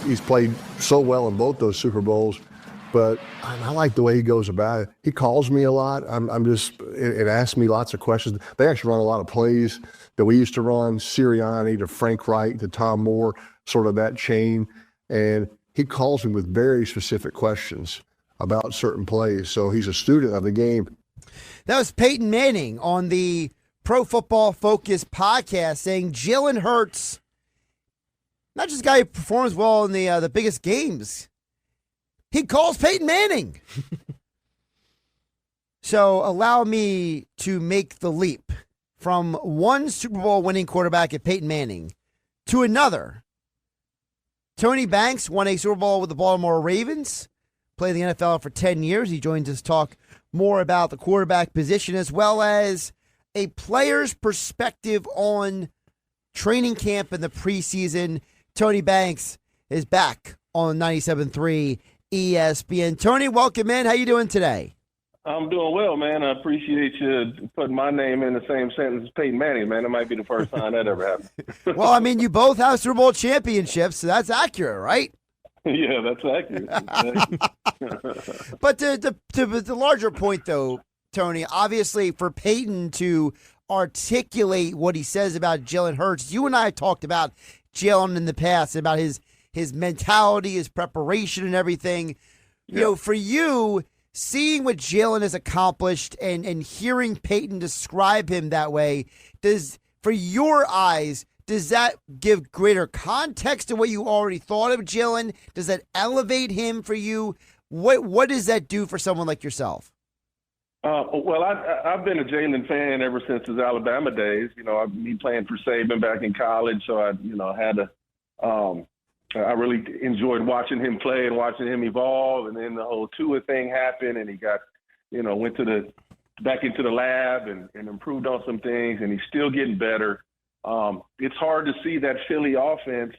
he's played so well in both those Super Bowls. But I like the way he goes about it. He calls me a lot. I'm just and asks me lots of questions. They actually run a lot of plays that we used to run, Sirianni to Frank Reich to Tom Moore, sort of that chain. And he calls me with very specific questions about certain plays. So he's a student of the game. That was Peyton Manning on the Pro Football Focus podcast saying Jalen Hurts, not just a guy who performs well in the biggest games, he calls Peyton Manning. So allow me to make the leap from one Super Bowl winning quarterback at Peyton Manning to another. Tony Banks won a Super Bowl with the Baltimore Ravens, played in the NFL for 10 years. He joins us to talk more about the quarterback position as well as a player's perspective on training camp in the preseason. Tony Banks is back on 97.3 ESPN. Tony, welcome in. How you doing today? I'm doing well, man. I appreciate you putting my name in the same sentence as Peyton Manning, man. It might be the first time that ever happened. Well, I mean, you both have Super Bowl championships, so that's accurate, right? Yeah, that's accurate. But to the larger point, though, Tony, obviously for Peyton to articulate what he says about Jalen Hurts, you and I have talked about Jalen in the past, about his mentality, his preparation and everything. You know, for you, seeing what Jalen has accomplished and hearing Peyton describe him that way, for your eyes, does that give greater context to what you already thought of Jalen? Does that elevate him for you? What does that do for someone like yourself? Well, I've been a Jalen fan ever since his Alabama days. You know, he playing for Saban back in college, so I really enjoyed watching him play and watching him evolve. And then the whole Tua thing happened, and he got, went back into the lab and improved on some things, and he's still getting better. It's hard to see that Philly offense.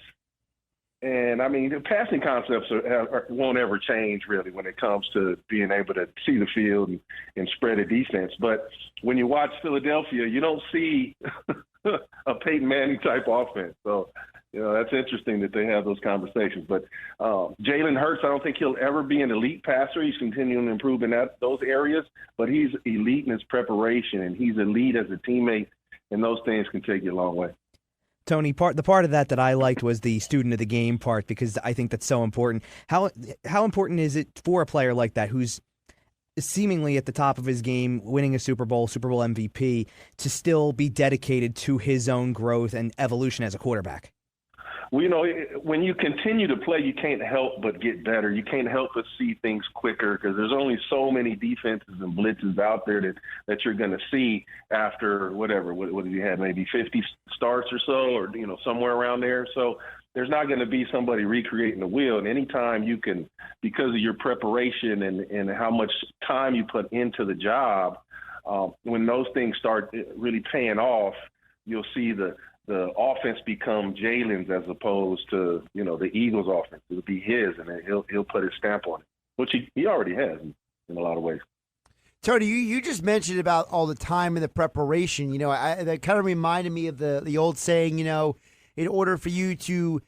And, I mean, the passing concepts won't ever change, really, when it comes to being able to see the field and spread a defense. But when you watch Philadelphia, you don't see a Peyton Manning-type offense. So, that's interesting that they have those conversations. But Jalen Hurts, I don't think he'll ever be an elite passer. He's continuing to improve in those areas. But he's elite in his preparation, and he's elite as a teammate, and those things can take you a long way. Tony, the part of that I liked was the student of the game part, because I think that's so important. How important is it for a player like that who's seemingly at the top of his game, winning a Super Bowl MVP, to still be dedicated to his own growth and evolution as a quarterback? Well, when you continue to play, you can't help but get better. You can't help but see things quicker because there's only so many defenses and blitzes out there that you're going to see after whatever. What did you have? Maybe 50 starts or so, or somewhere around there. So there's not going to be somebody recreating the wheel. And anytime you can, because of your preparation and how much time you put into the job, when those things start really paying off, you'll see the offense become Jalen's as opposed to, the Eagles offense. It'll be his, and then he'll put his stamp on it, which he already has in a lot of ways. Tony, you just mentioned about all the time and the preparation. That kind of reminded me of the old saying, in order for you to,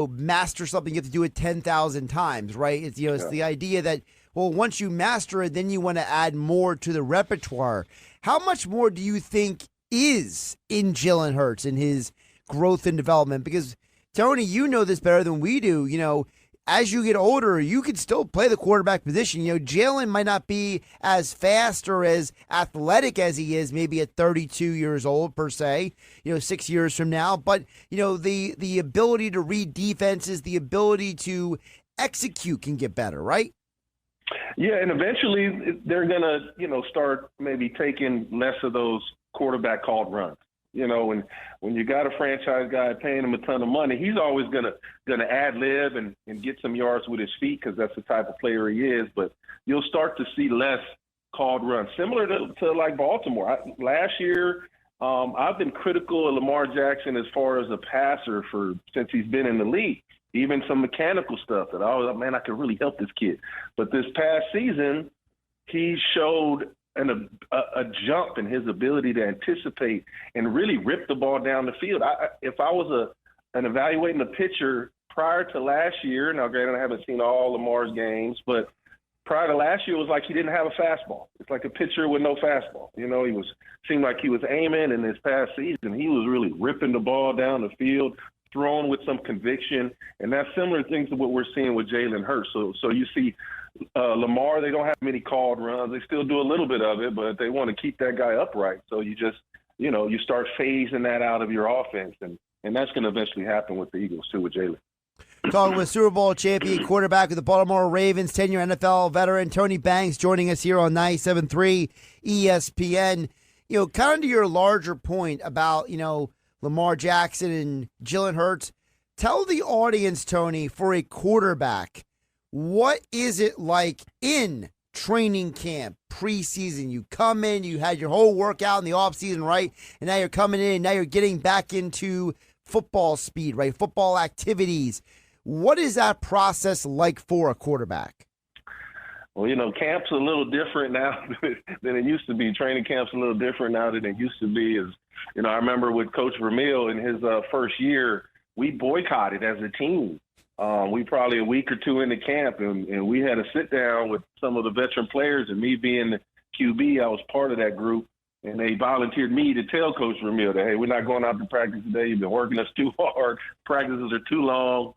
master something, you have to do it 10,000 times, right? It's, it's the idea that, well, once you master it, then you want to add more to the repertoire. How much more do you think is in Jalen Hurts in his growth and development? Because, Tony, you know this better than we do. As you get older, you can still play the quarterback position. Jalen might not be as fast or as athletic as he is maybe at 32 years old, per se, 6 years from now. But, the ability to read defenses, the ability to execute can get better, right? Yeah, and eventually they're going to, start maybe taking less of those quarterback called runs. When you got a franchise guy paying him a ton of money, he's always gonna ad lib and get some yards with his feet because that's the type of player he is. But you'll start to see less called runs, similar to like Baltimore. Last year, I've been critical of Lamar Jackson as far as a passer since he's been in the league. Even some mechanical stuff that I could really help this kid. But this past season, he showed a jump in his ability to anticipate and really rip the ball down the field. If I was an evaluating the pitcher prior to last year, now granted I haven't seen all Lamar's games, but prior to last year, it was like he didn't have a fastball. It's like a pitcher with no fastball. You know, seemed like he was aiming, and this past season, he was really ripping the ball down the field, throwing with some conviction, and that's similar things to what we're seeing with Jalen Hurts. So you see Lamar, they don't have many called runs. They still do a little bit of it, but they want to keep that guy upright. So you just, you start phasing that out of your offense, and that's going to eventually happen with the Eagles too, with Jalen. Talking with Super Bowl champion quarterback of the Baltimore Ravens, 10-year NFL veteran Tony Banks, joining us here on 97.3 ESPN. Kind of to your larger point about, Lamar Jackson and Jalen Hurts, tell the audience, Tony, for a quarterback, what is it like in training camp, preseason? You come in, you had your whole workout in the offseason, right? And now you're coming in, and now you're getting back into football speed, right? Football activities. What is that process like for a quarterback? Well, camp's a little different now than it used to be. Training camp's a little different now than it used to be. I remember with Coach Vermeil in his first year, we boycotted as a team. We probably a week or two into camp, and we had a sit down with some of the veteran players, and me being the QB, I was part of that group, and they volunteered me to tell Coach Vermeil that, hey, we're not going out to practice today. You've been working us too hard. Practices are too long.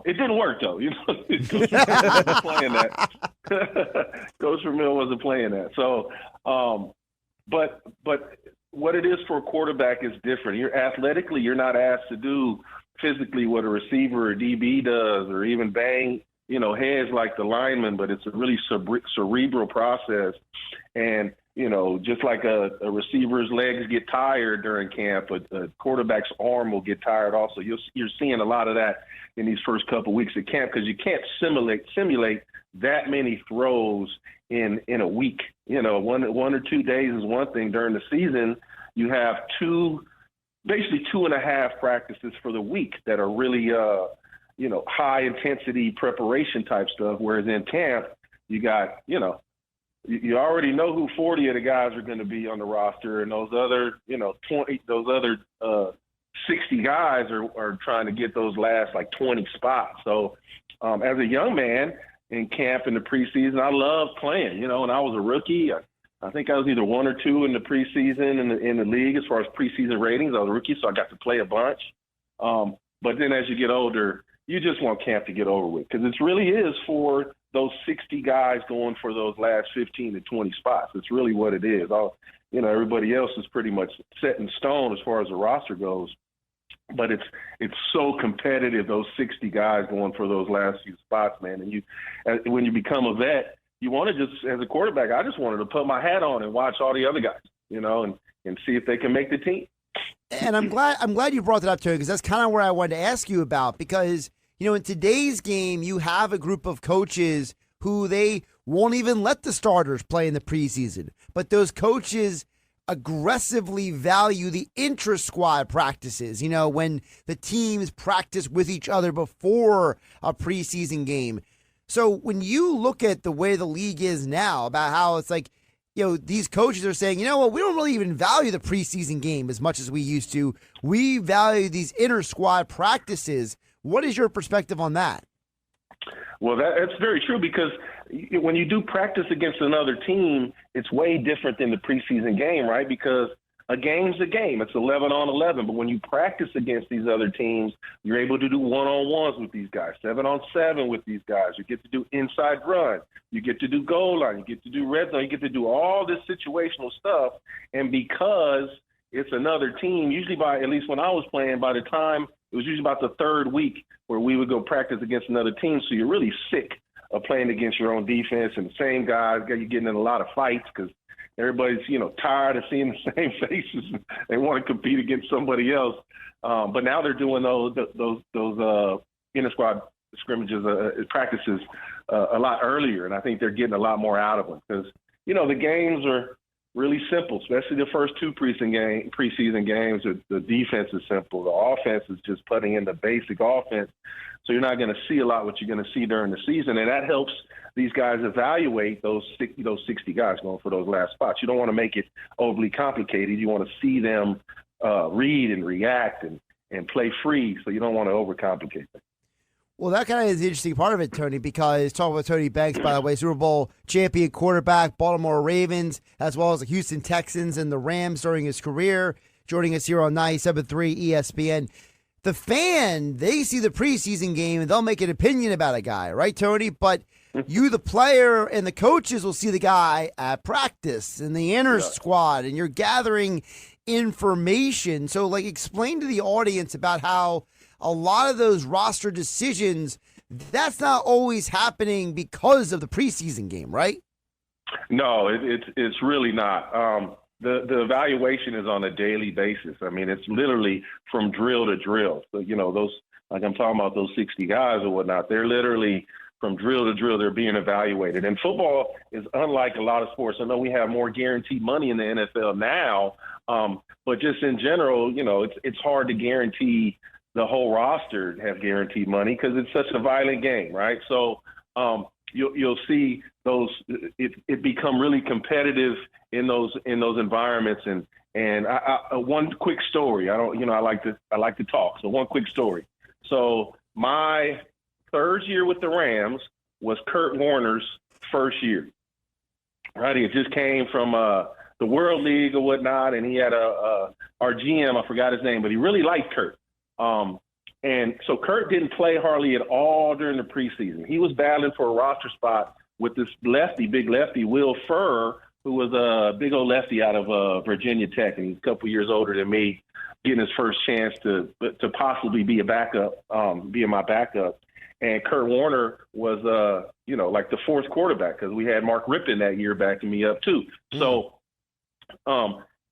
It didn't work, though. Coach Vermeil wasn't playing that. Coach Vermeil wasn't playing that. So, but what it is for a quarterback is different. You're not asked to do physically what a receiver or DB does, or even bang, heads like the lineman, but it's a really cerebral process. And, just like a receiver's legs get tired during camp, a quarterback's arm will get tired also. You're seeing a lot of that in these first couple weeks of camp, because you can't simulate that many throws in a week. 1 or 2 days is one thing. During the season, you have basically 2.5 practices for the week that are really, high intensity preparation type stuff. Whereas in camp, you got, you already know who 40 of the guys are going to be on the roster, and those other, 60 guys are trying to get those last 20 spots. So as a young man in camp in the preseason, I loved playing. When I was a rookie, I think I was either 1 or 2 in the preseason in the league as far as preseason ratings. I was a rookie, so I got to play a bunch. But then as you get older, you just want camp to get over with, because it really is for those 60 guys going for those last 15 to 20 spots. It's really what it is. Everybody else is pretty much set in stone as far as the roster goes. But it's so competitive, those 60 guys going for those last few spots, man. And when you become a vet, you want to just, as a quarterback, I just wanted to put my hat on and watch all the other guys, and see if they can make the team. And I'm glad you brought that up, Tony, because that's kind of where I wanted to ask you about, because, in today's game, you have a group of coaches who they won't even let the starters play in the preseason. But those coaches aggressively value the intra-squad practices, when the teams practice with each other before a preseason game. So when you look at the way the league is now, about how it's like, these coaches are saying, we don't really even value the preseason game as much as we used to. We value these inter-squad practices. What is your perspective on that? Well, that's very true, because when you do practice against another team, it's way different than the preseason game, right? Because a game's a game. It's 11 on 11. But when you practice against these other teams, you're able to do one-on-ones with these guys, 7 on 7 with these guys. You get to do inside run. You get to do goal line. You get to do red zone. You get to do all this situational stuff. And because it's another team, usually at least when I was playing, by the time it was usually about the third week where we would go practice against another team. So you're really sick of playing against your own defense and the same guys. You're getting in a lot of fights because everybody's, tired of seeing the same faces. They want to compete against somebody else. But now they're doing those inter-squad scrimmages, practices a lot earlier, and I think they're getting a lot more out of them because, the games are really simple, especially the first 2 preseason games. The defense is simple. The offense is just putting in the basic offense. So you're not going to see a lot what you're going to see during the season, and that helps these guys evaluate those 60 guys going for those last spots. You don't want to make it overly complicated. You want to see them read and react and play free, so you don't want to overcomplicate it. Well, that kind of is the interesting part of it, Tony, because talking about Tony Banks, by the way, Super Bowl champion quarterback, Baltimore Ravens, as well as the Houston Texans and the Rams during his career, joining us here on 97.3 ESPN. The fan, they see the preseason game and they'll make an opinion about a guy, right, Tony? But you, the player, and the coaches will see the guy at practice and the inner squad, and you're gathering information. So, like, explain to the audience about how a lot of those roster decisions, that's not always happening because of the preseason game, right? No, it's really not. The evaluation is on a daily basis. I mean, it's literally from drill to drill. So, those, like I'm talking about, those 60 guys or whatnot, they're literally from drill to drill, they're being evaluated. And football is unlike a lot of sports. I know we have more guaranteed money in the NFL now, but just in general, it's hard to guarantee the whole roster have guaranteed money because it's such a violent game, right? So you'll see those it become really competitive in those environments. And one quick story. I like to talk. So one quick story. So my third year with the Rams was Kurt Warner's first year. Right, he just came from the World League or whatnot, and he had our GM. I forgot his name, but he really liked Kurt. And so Kurt didn't play hardly at all during the preseason. He was battling for a roster spot with this big lefty, Will Furr, who was a big old lefty out of Virginia Tech, and he's a couple years older than me, getting his first chance to possibly be a backup, being my backup. And Kurt Warner was, like the fourth quarterback because we had Mark Rippon that year backing me up too. So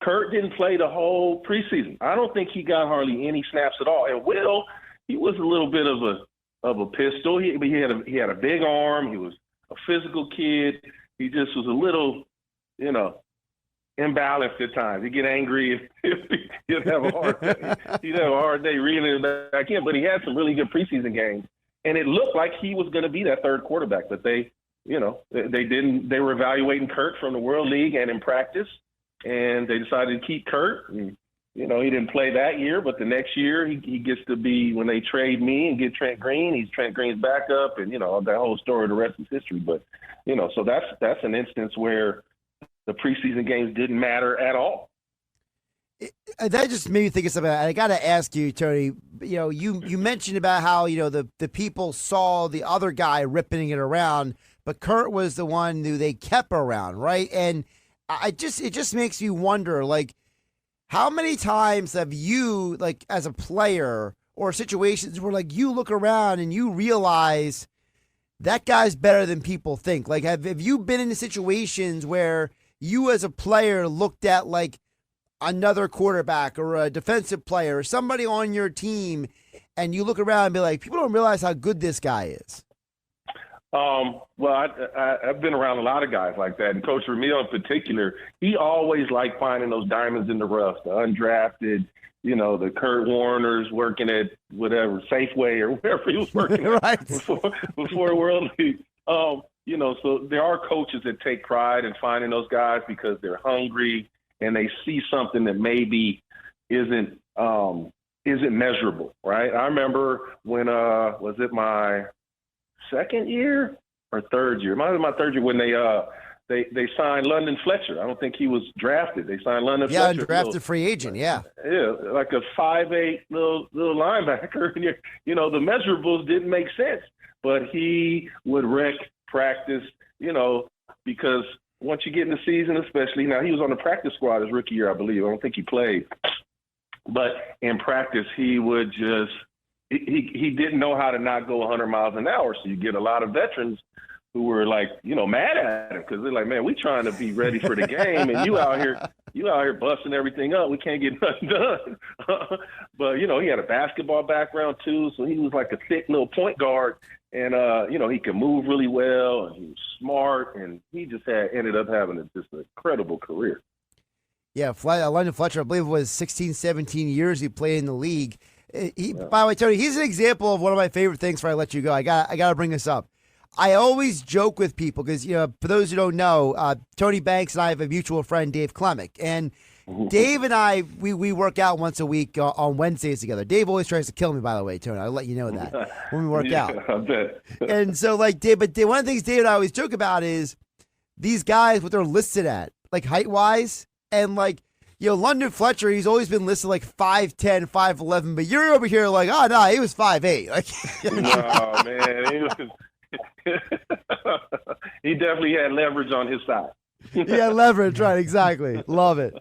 Kurt didn't play the whole preseason. I don't think he got hardly any snaps at all. And Will, he was a little bit of a pistol. He had a big arm. He was a physical kid. He just was a little, imbalanced at times. He'd get angry if he'd have a hard day. He'd have a hard day reeling it back in. But he had some really good preseason games, and it looked like he was going to be that third quarterback. But they didn't. They were evaluating Kurt from the World League and in practice. And they decided to keep Kurt. And, he didn't play that year, but the next year he gets to be, when they trade me and get Trent Green, he's Trent Green's backup, and, that whole story, the rest is history. But, so that's an instance where the preseason games didn't matter at all. That just made me think of something. I got to ask you, Tony, you mentioned about how, the people saw the other guy ripping it around, but Kurt was the one who they kept around, right? And it just makes me wonder, like, how many times have you, like, as a player, or situations where, like, you look around and you realize that guy's better than people think? Like, have you been in situations where you as a player looked at, like, another quarterback or a defensive player or somebody on your team, and you look around and be like, people don't realize how good this guy is? Well, I've been around a lot of guys like that, and Coach Ramil in particular, he always liked finding those diamonds in the rough, the undrafted, the Kurt Warners working at whatever, Safeway or wherever he was working at before World League. So there are coaches that take pride in finding those guys because they're hungry and they see something that maybe isn't measurable, right? I remember when was it my second year or third year? It might have been my third year when they signed London Fletcher. I don't think he was drafted. They signed London Fletcher. Yeah, drafted free agent, yeah. Yeah, like a 5'8" little linebacker. And the measurables didn't make sense. But he would wreck practice, because once you get in the season, especially, now he was on the practice squad his rookie year, I believe. I don't think he played. But in practice, he would just he didn't know how to not go 100 miles an hour. So you get a lot of veterans who were like, mad at him because they're like, man, we trying to be ready for the game, and you out here busting everything up. We can't get nothing done. But he had a basketball background too, so he was like a thick little point guard, and he could move really well, and he was smart, and he just ended up having just an incredible career. Yeah, London Fletcher, I believe it was 16, 17 years he played in the league. By the way, Tony, he's an example of one of my favorite things before I let you go. I got to bring this up. I always joke with people because, for those who don't know, Tony Banks and I have a mutual friend, Dave Klemick. And, Dave and I, we work out once a week on Wednesdays together. Dave always tries to kill me, by the way, Tony. I'll let you know that when we work out. I bet. And so, like, one of the things Dave and I always joke about is these guys, what they're listed at, like height-wise. And, like, London Fletcher, he's always been listed like 5'10", 5'11", but you're over here like, oh, no, he was 5'8". Like, no, man. He definitely had leverage on his side. Yeah, leverage, right, exactly. Love it.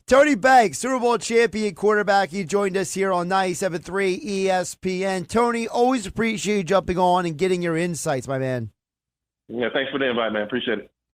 Tony Banks, Super Bowl champion quarterback. He joined us here on 97.3 ESPN. Tony, always appreciate you jumping on and getting your insights, my man. Yeah, thanks for the invite, man. Appreciate it.